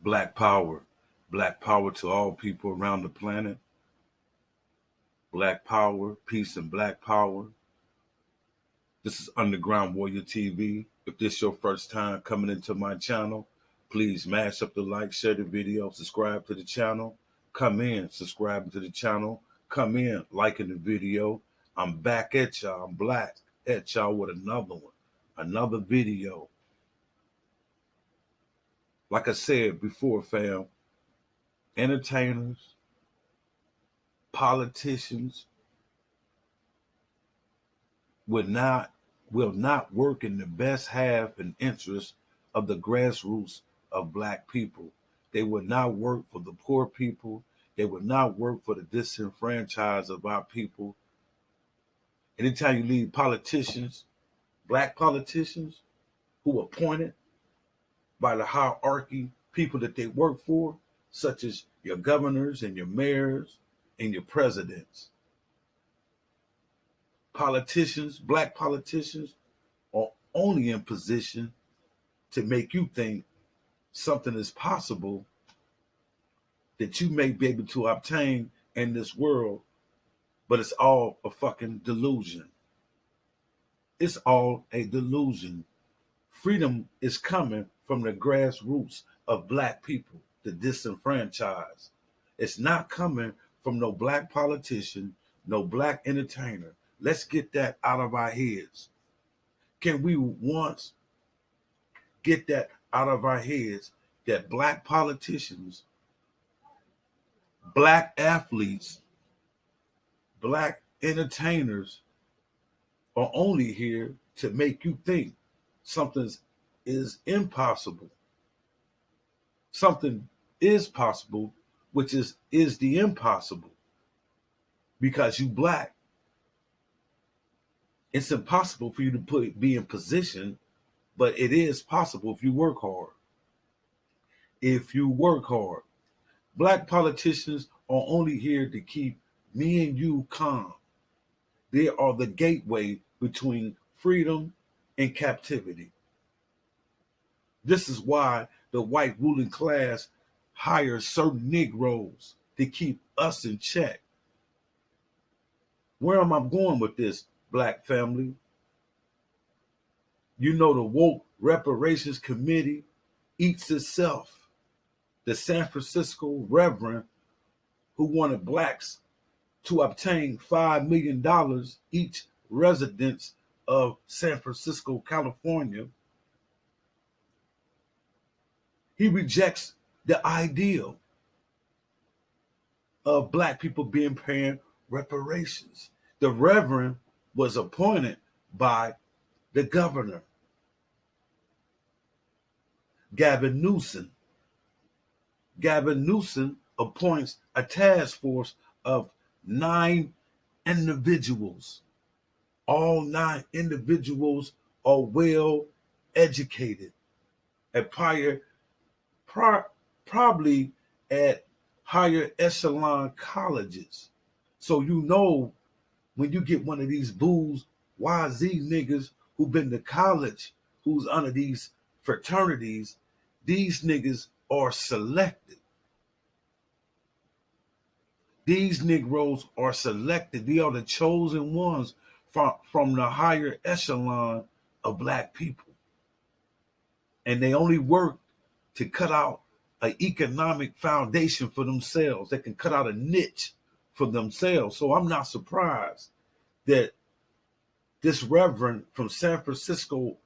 Black power to all people around the planet. Black power, peace and black power. This is Underground Warrior TV. If this is your first time coming into my channel, please mash up the like, share the video, subscribe to the channel. Come in, subscribing to the channel. Come in, liking the video. I'm back at y'all. I'm black at y'all with another one, another video. Like I said before, fam, entertainers, politicians will not work in the best half and interest of the grassroots of black people. They would not work for the poor people. They would not work for the disenfranchised of our people. Anytime you leave politicians, black politicians who are appointed by the hierarchy people that they work for, such as your governors and your mayors and your presidents. Politicians, black politicians, are only in position to make you think something is possible that you may be able to obtain in this world, but it's all a fucking delusion. It's all a delusion. Freedom is coming from the grassroots of black people, the disenfranchised. It's not coming from no black politician, no black entertainer. Let's get that out of our heads. Can we once get that out of our heads that black politicians, black athletes, black entertainers are only here to make you think something is impossible. Something is possible, which is the impossible. Because you black, it's impossible for you to be in position, but it is possible if you work hard. If you work hard. Black politicians are only here to keep me and you calm. They are the gateway between freedom and captivity. This is why the white ruling class hires certain Negroes to keep us in check. Where am I going with this, black family? You know the woke reparations committee eats itself. The San Francisco reverend who wanted blacks to obtain $5 million each residents of San Francisco, California, he rejects the ideal of black people being paying reparations. The reverend was appointed by the governor, Gavin Newsom. Gavin Newsom appoints a task force of 9 individuals. All 9 individuals are well educated at probably at higher echelon colleges. So you know when you get one of these booze YZ niggas who've been to college, who's under these fraternities, these niggas are selected. These Negroes are selected. They are the chosen ones from the higher echelon of black people. And they only work to cut out an economic foundation for themselves. They can cut out a niche for themselves. So I'm not surprised that this reverend from San Francisco,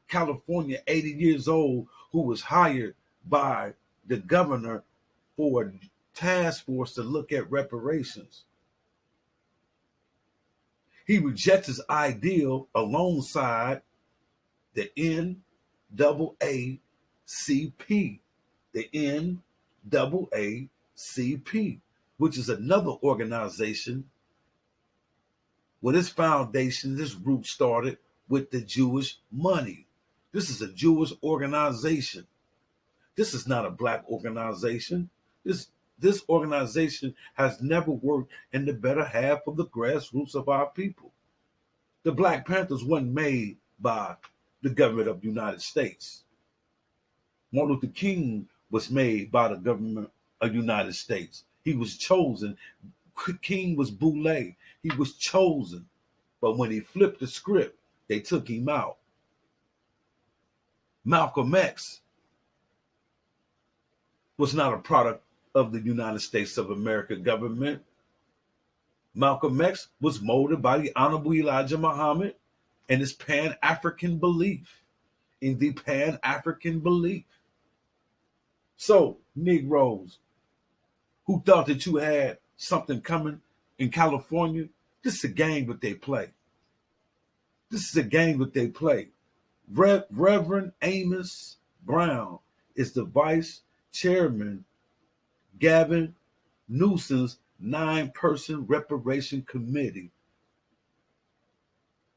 California, 80 years old, who was hired by the governor for a task force to look at reparations. He rejects his ideal alongside the NAACP, the NAACP, which is another organization with its foundation, this root started with the Jewish money. This is a Jewish organization. This is not a black organization. This organization has never worked in the better half of the grassroots of our people. The Black Panthers weren't made by the government of the United States. Martin Luther King was made by the government of the United States. He was chosen. King was boule. He was chosen. But when he flipped the script, they took him out. Malcolm X was not a product of the United States of America government. Malcolm X was molded by the Honorable Elijah Muhammad and his Pan-African belief. In the Pan-African belief. So, Negroes who thought that you had something coming in California, this is a game that they play. This is a game that they play. Reverend Amos Brown is the vice chairman, Gavin Newsom's 9-person reparation committee.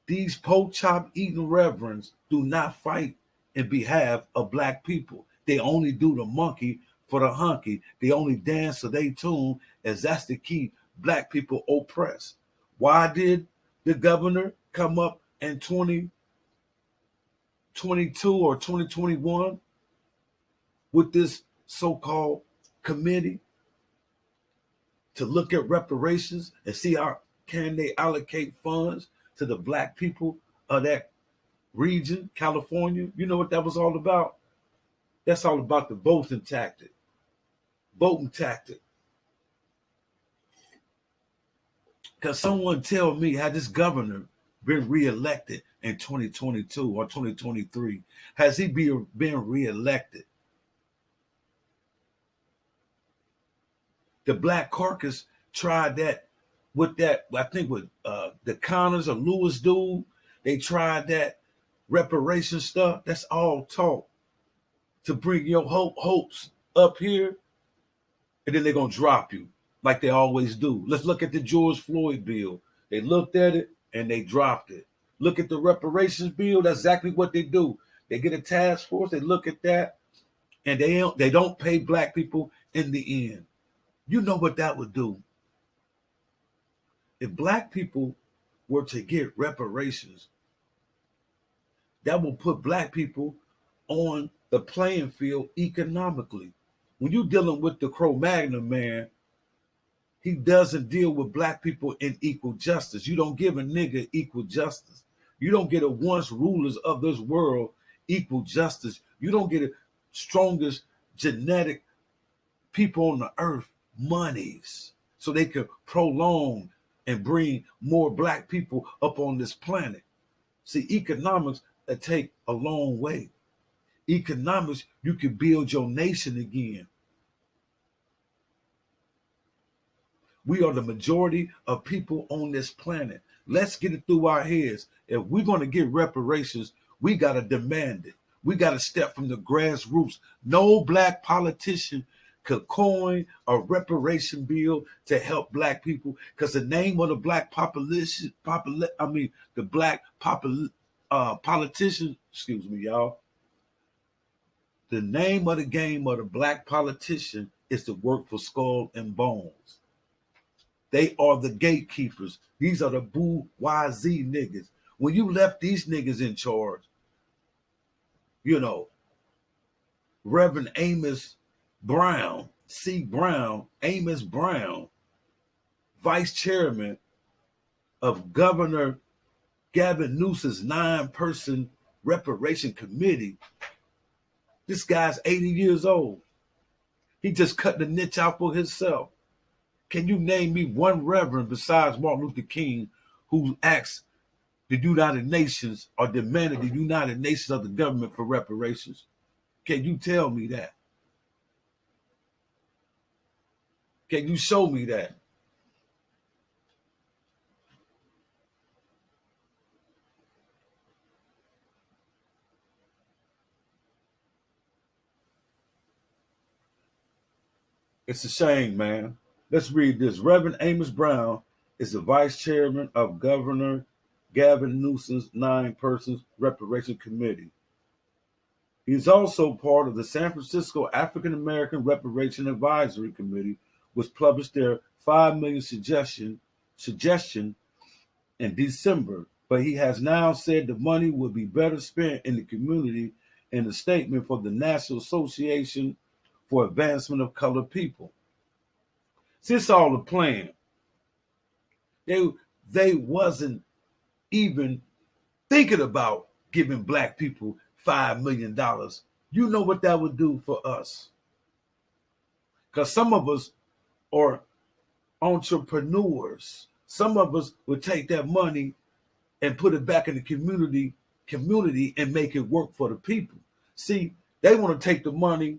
These pork chop eating reverends do not fight in behalf of black people. They only do the monkey for the hunky. They only dance to their tune, as that's to keep black people oppressed. Why did the governor come up in 2022 or 2021 with this so-called committee to look at reparations and see how can they allocate funds to the black people of that region, California? You know what that was all about? That's all about the voting tactic. Voting tactic. Because someone tell me, had this governor been reelected in 2022 or 2023? Has he been reelected? The Black Caucus tried that with that, I think with the Connors or Lewis dude. They tried that reparation stuff. That's all talk to bring your hopes up here, and then they're going to drop you like they always do. Let's look at the George Floyd bill. They looked at it and they dropped it. Look at the reparations bill. That's exactly what they do. They get a task force. They look at that, and they don't pay black people in the end. You know what that would do? If black people were to get reparations, that will put black people on the playing field economically. When you're dealing with the Cro-Magnon man, he doesn't deal with black people in equal justice. You don't give a nigga equal justice. You don't get a once rulers of this world equal justice. You don't get a strongest genetic people on the earth monies so they can prolong and bring more black people up on this planet. See, economics take a long way. Economics, you can build your nation again. We are the majority of people on this planet. Let's get it through our heads. If we're going to get reparations, we got to demand it. We got to step from the grassroots. No black politician could coin a reparation bill to help black people, because the name of the black politician, excuse me, y'all. The name of the game of the black politician is to work for Skull and Bones. They are the gatekeepers. These are the bourgeoisie niggas. When you left these niggas in charge, you know, Reverend Amos Brown, Amos Brown, vice chairman of Governor Gavin Newsom's 9-person reparation committee. This guy's 80 years old. He just cut the niche out for himself. Can you name me one reverend besides Martin Luther King who asked the United Nations or demanded the United Nations of the government for reparations? Can you tell me that? Can you show me that? It's a shame, man. Let's read this. Reverend Amos Brown is the vice chairman of Governor Gavin Newsom's 9-person reparation committee. He is also part of the San Francisco African American Reparation Advisory Committee, which published their 5 million suggestion in December. But he has now said the money would be better spent in the community in a statement for the National Association for advancement of colored people. See, it's all a plan. They wasn't even thinking about giving black people $5 million. You know what that would do for us? Because some of us are entrepreneurs. Some of us would take that money and put it back in the community and make it work for the people. See, they want to take the money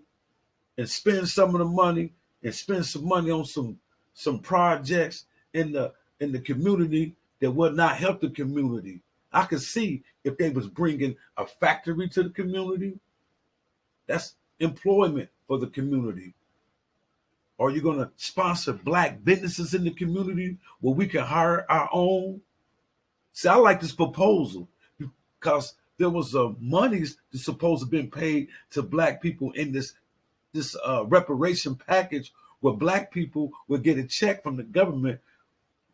and spend some of the money and spend some money on some projects in the community that would not help the community. I could see if they was bringing a factory to the community, that's employment for the community. Are you going to sponsor black businesses in the community where we can hire our own? See, I like this proposal because there was monies that's supposed to have been paid to black people in this reparation package where black people would get a check from the government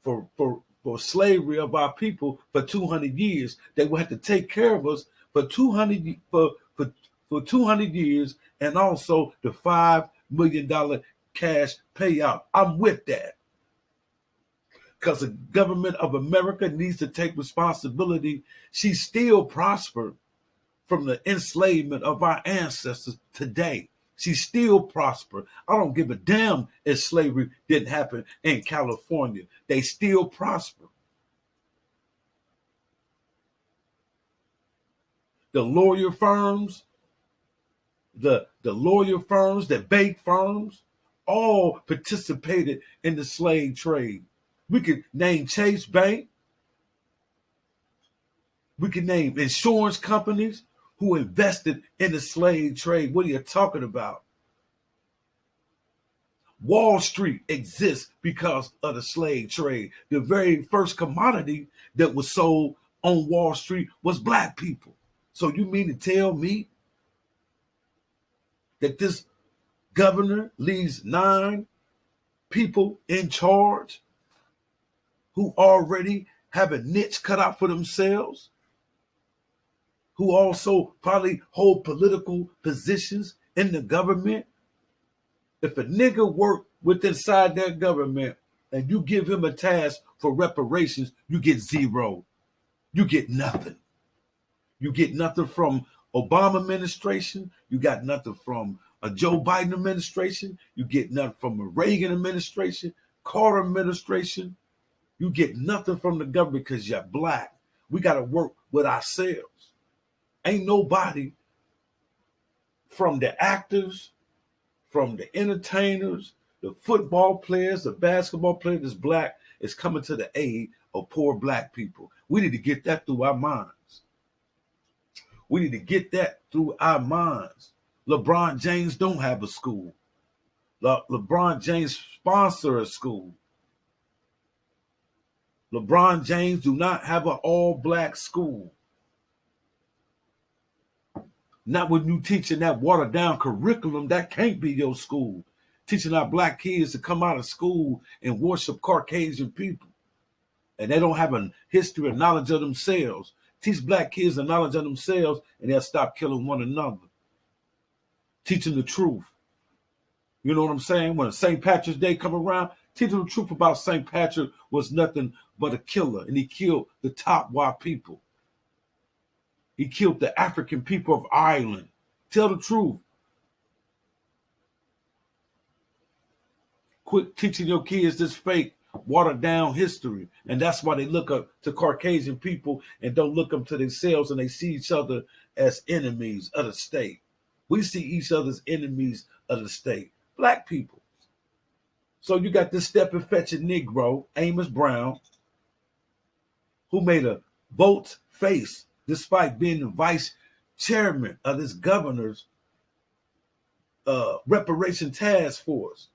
for slavery of our people for 200 years. They would have to take care of us for 200 years, and also the $5 million cash payout. I'm with that. Because the government of America needs to take responsibility. She still prospered from the enslavement of our ancestors today. She still prospered. I don't give a damn if slavery didn't happen in California. They still prosper. The lawyer firms, the bank firms, all participated in the slave trade. We could name Chase Bank. We could name insurance companies who invested in the slave trade. What are you talking about? Wall Street exists because of the slave trade. The very first commodity that was sold on Wall Street was black people. So you mean to tell me that this governor leaves 9 people in charge who already have a niche cut out for themselves, who also probably hold political positions in the government? If a nigga work with inside that government and you give him a task for reparations, you get 0. You get nothing. You get nothing from Obama administration. You got nothing from a Joe Biden administration. You get nothing from a Reagan administration, Carter administration. You get nothing from the government because you're black. We got to work with ourselves. Ain't nobody from the actors, from the entertainers, the football players, the basketball players that's black is coming to the aid of poor black people. We need to get that through our minds. We need to get that through our minds. LeBron James don't have a school. LeBron James sponsor a school. LeBron James do not have an all-black school. Not when you teaching that watered-down curriculum, that can't be your school. Teaching our black kids to come out of school and worship Caucasian people. And they don't have a history of knowledge of themselves. Teach black kids the knowledge of themselves and they'll stop killing one another. Teach them the truth. You know what I'm saying? When St. Patrick's Day come around, teach them the truth about St. Patrick was nothing but a killer, and he killed the top white people. He killed the African people of Ireland. Tell the truth. Quit teaching your kids this fake, watered down history. And that's why they look up to Caucasian people and don't look up to themselves, and they see each other as enemies of the state. We see each other as enemies of the state. Black people. So you got this stepping fetching Negro, Amos Brown, who made a vote face despite being the vice chairman of this governor's reparation task force.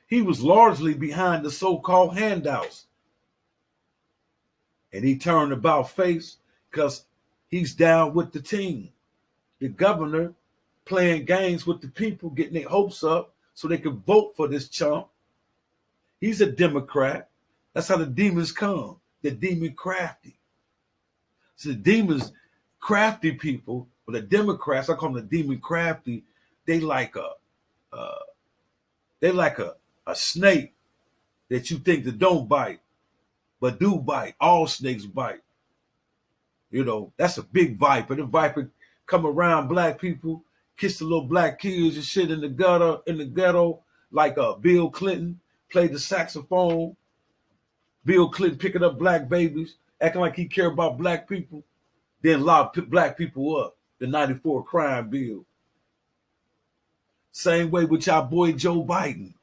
He was largely behind the so-called handouts. And he turned about face because he's down with the team. The governor playing games with the people, getting their hopes up so they could vote for this chump. He's a Democrat. That's how the demons come. The demon crafty. So the demons crafty people But the Democrats, I call them the demon crafty, they like a a snake that you think that don't bite, but do bite. All snakes bite. You know, that's a big viper. The viper come around black people, kiss the little black kids and shit in the ghetto, like Bill Clinton played the saxophone. Bill Clinton picking up black babies, acting like he care about black people, then lock black people up. The 94 crime bill. Same way with y'all boy Joe Biden.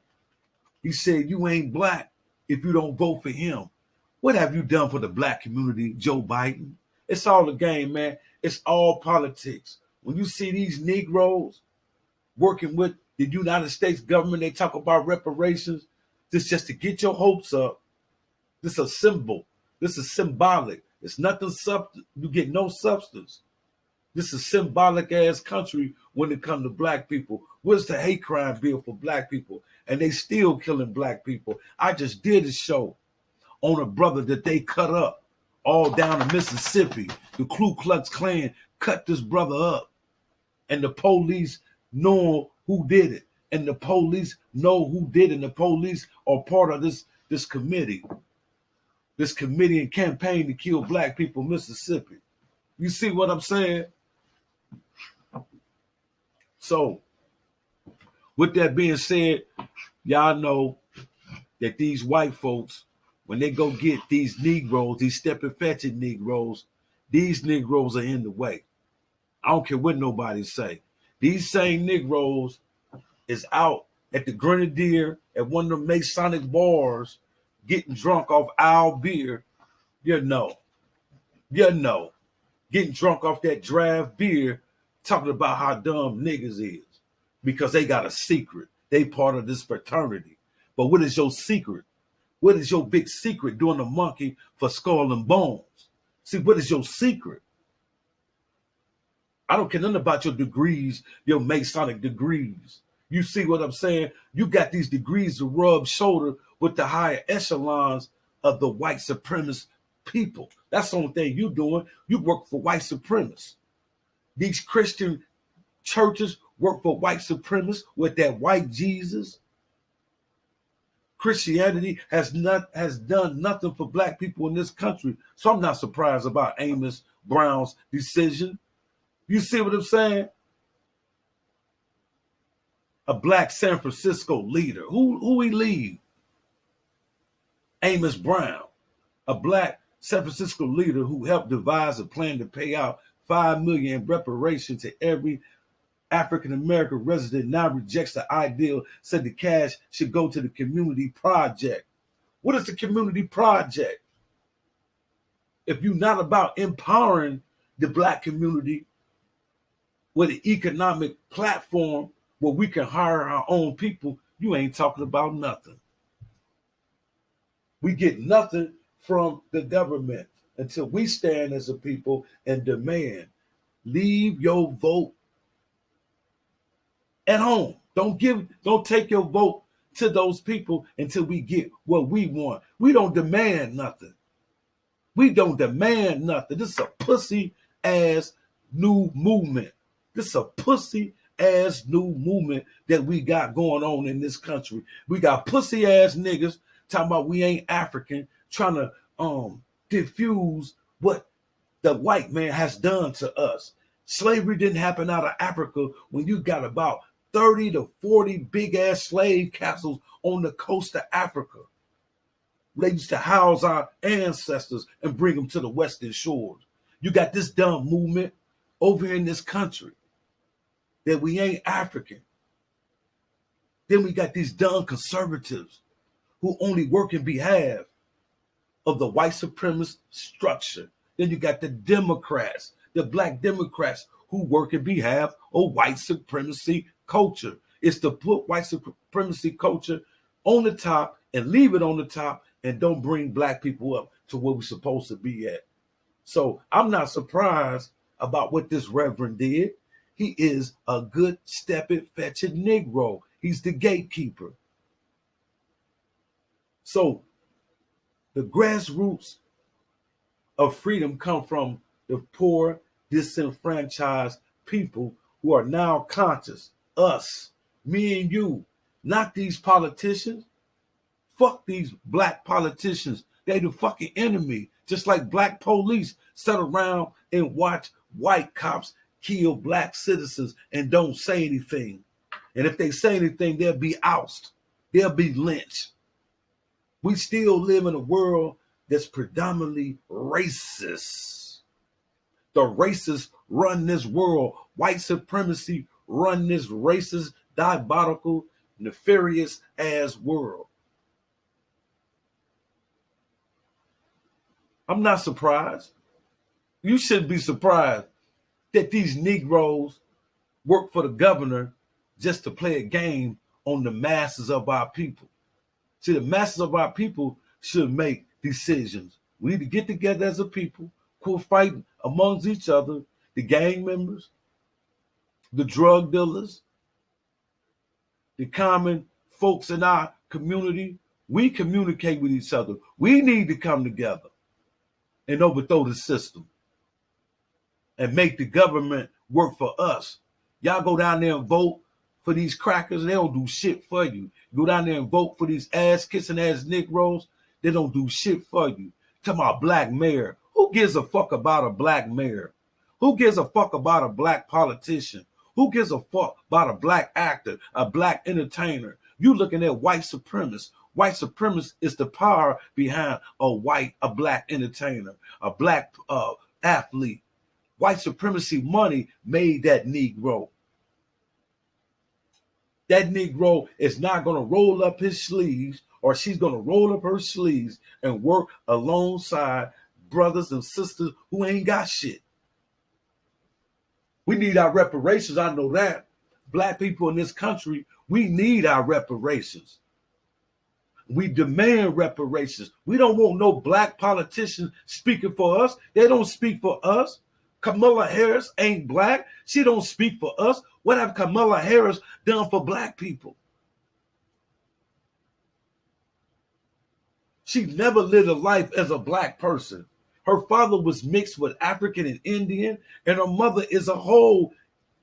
He said, you ain't black if you don't vote for him. What have you done for the black community, Joe Biden? It's all a game, man. It's all politics. When you see these Negroes working with the United States government, they talk about reparations. This just to get your hopes up. This is a symbol. This is symbolic. It's nothing substance. You get no substance. This is symbolic ass country when it comes to black people. What's the hate crime bill for black people? And they still killing black people. I just did a show on a brother that they cut up all down in Mississippi. The Ku Klux Klan cut this brother up. And the police know who did it. And the police know who did it. And the police are part of this committee. This committee and campaign to kill black people in Mississippi. You see what I'm saying? So, with that being said, y'all know that these white folks, when they go get these Negroes, these stepping fetching Negroes, these Negroes are in the way. I don't care what nobody say. These same Negroes is out at the Grenadier at one of the Masonic bars getting drunk off our beer. You know. Getting drunk off that draft beer, talking about how dumb niggas is because they got a secret. They part of this fraternity. But what is your secret? What is your big secret doing the monkey for skull and bones? See, what is your secret? I don't care nothing about your degrees, your Masonic degrees. You see what I'm saying? You got these degrees to rub shoulder with the higher echelons of the white supremacist people. That's the only thing you're doing. You work for white supremacists. These Christian churches work for white supremacists with that white Jesus. Christianity has done nothing for black people in this country. So I'm not surprised about Amos Brown's decision. You see what I'm saying? A black San Francisco leader. Who he lead? Amos Brown, a black San Francisco leader who helped devise a plan to pay out $5 million in reparations to every African-American resident, now rejects the ideal, said the cash should go to the community project. What is the community project? If you're not about empowering the black community with an economic platform where we can hire our own people, you ain't talking about nothing. We get nothing from the government until we stand as a people and demand, leave your vote at home. Don't take your vote to those people until we get what we want. We don't demand nothing. We don't demand nothing. This is a pussy ass new movement. This is a pussy ass new movement that we got going on in this country. We got pussy ass niggas talking about we ain't African, trying to diffuse what the white man has done to us. Slavery didn't happen out of Africa when you got about 30 to 40 big ass slave castles on the coast of Africa. They used to house our ancestors and bring them to the western shores. You got this dumb movement over in this country that we ain't African. Then we got these dumb conservatives who only work in behalf of the white supremacist structure. Then you got the Democrats, the black Democrats who work in behalf of white supremacy culture. It's to put white supremacy culture on the top and leave it on the top and don't bring black people up to where we're supposed to be at. So I'm not surprised about what this reverend did. He is a good stepping, fetching Negro. He's the gatekeeper. So the grassroots of freedom come from the poor, disenfranchised people who are now conscious. Us, me and you, not these politicians. Fuck these black politicians. They the fucking enemy. Just like black police sit around and watch white cops kill black citizens and don't say anything. And if they say anything, they'll be ousted. They'll be lynched. We still live in a world that's predominantly racist. The racists run this world. White supremacy run this racist, diabolical, nefarious ass world. I'm not surprised. You shouldn't be surprised that these Negroes work for the governor just to play a game on the masses of our people. See, the masses of our people should make decisions. We need to get together as a people, quit fighting amongst each other, the gang members, the drug dealers, the common folks in our community. We communicate with each other. We need to come together and overthrow the system and make the government work for us. Y'all go down there and vote for these crackers. They don't do shit for you. Go down there and vote for these ass-kissing ass Negroes. They don't do shit for you. Talking about black mayor. Who gives a fuck about a black mayor? Who gives a fuck about a black politician? Who gives a fuck about a black actor, a black entertainer? You looking at white supremacists. White supremacist is the power behind a black entertainer, a black athlete. White supremacy money made that Negro. That Negro is not going to roll up his sleeves, or she's going to roll up her sleeves and work alongside brothers and sisters who ain't got shit. We need our reparations. I know that. Black people in this country, we need our reparations. We demand reparations. We don't want no black politicians speaking for us. They don't speak for us. Kamala Harris ain't black. She don't speak for us. What have Kamala Harris done for black people? She never lived a life as a black person. Her father was mixed with African and Indian, and her mother is a whole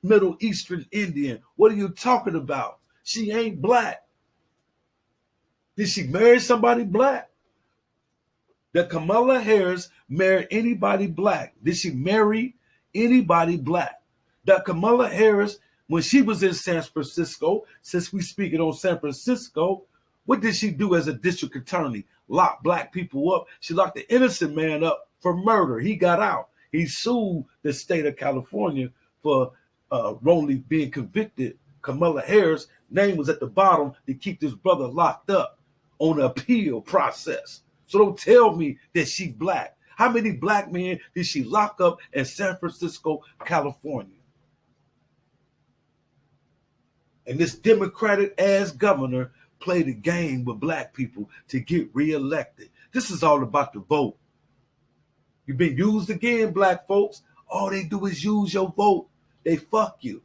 Middle Eastern Indian. What are you talking about? She ain't black. Did she marry somebody black? Did Kamala Harris marry anybody black? Did she marry anybody black? Did Kamala Harris, when she was in San Francisco, since we speaking on San Francisco, what did she do as a district attorney? Lock black people up. She locked the innocent man up for murder. He got out. He sued the state of California for wrongly being convicted. Kamala Harris' name was at the bottom to keep this brother locked up on the appeal process. So don't tell me that she's black. How many black men did she lock up in San Francisco, California? And this Democratic ass governor played a game with black people to get reelected. This is all about the vote. You've been used again, black folks. All they do is use your vote. They fuck you.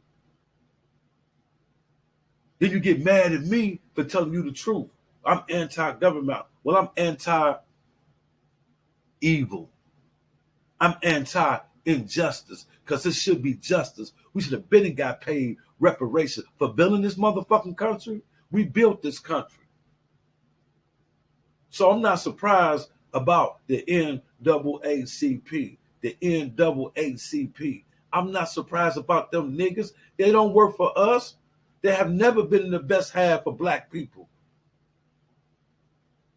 Then you get mad at me for telling you the truth. I'm anti-government. Well, I'm anti-evil. I'm anti-injustice because it should be justice. We should have been and got paid reparations for building this motherfucking country. We built this country. So I'm not surprised about the NAACP. The NAACP. I'm not surprised about them niggas. They don't work for us. They have never been in the best half of black people.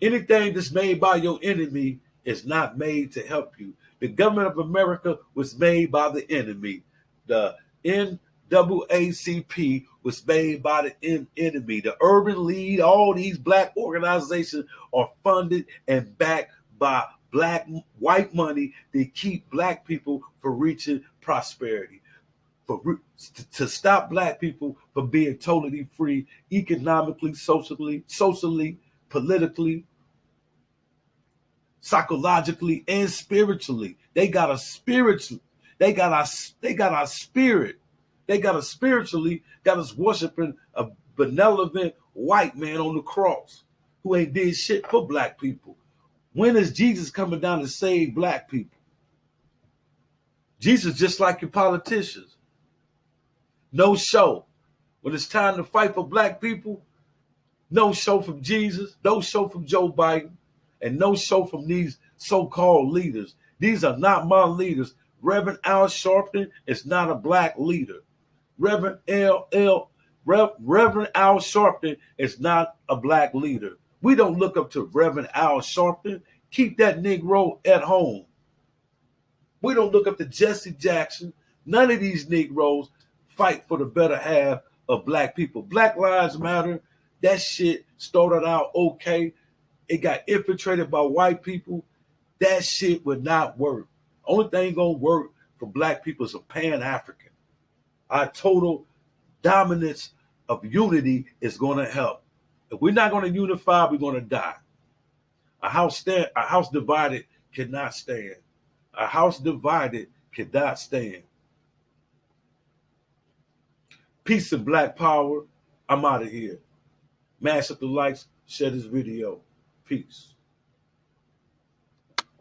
Anything that's made by your enemy is not made to help you. The government of America was made by the enemy. The NAACP was made by the enemy. The Urban League, all these black organizations are funded and backed by white money. They keep black people from reaching prosperity. To stop black people from being totally free economically, socially, politically, psychologically, and spiritually. They got a spiritual. They got our spirit. They got us spiritually, got us worshiping a benevolent white man on the cross who ain't did shit for black people. When is Jesus coming down to save black people? Jesus just like your politicians. No show. When it's time to fight for black people, no show from Jesus, no show from Joe Biden, and no show from these so-called leaders. These are not my leaders. Reverend Al Sharpton is not a black leader. Reverend Al Sharpton is not a black leader. We don't look up to Reverend Al Sharpton. Keep that Negro at home. We don't look up to Jesse Jackson. None of these Negroes fight for the better half of black people. Black Lives Matter, that shit started out okay. It got infiltrated by white people. That shit would not work. Only thing gonna work for black people is a Pan-African. Our total dominance of unity is gonna help. If we're not gonna unify, we're gonna die. A house divided cannot stand. A house divided cannot stand. Peace and black power. I'm out of here. Mash up the likes, share this video. Peace.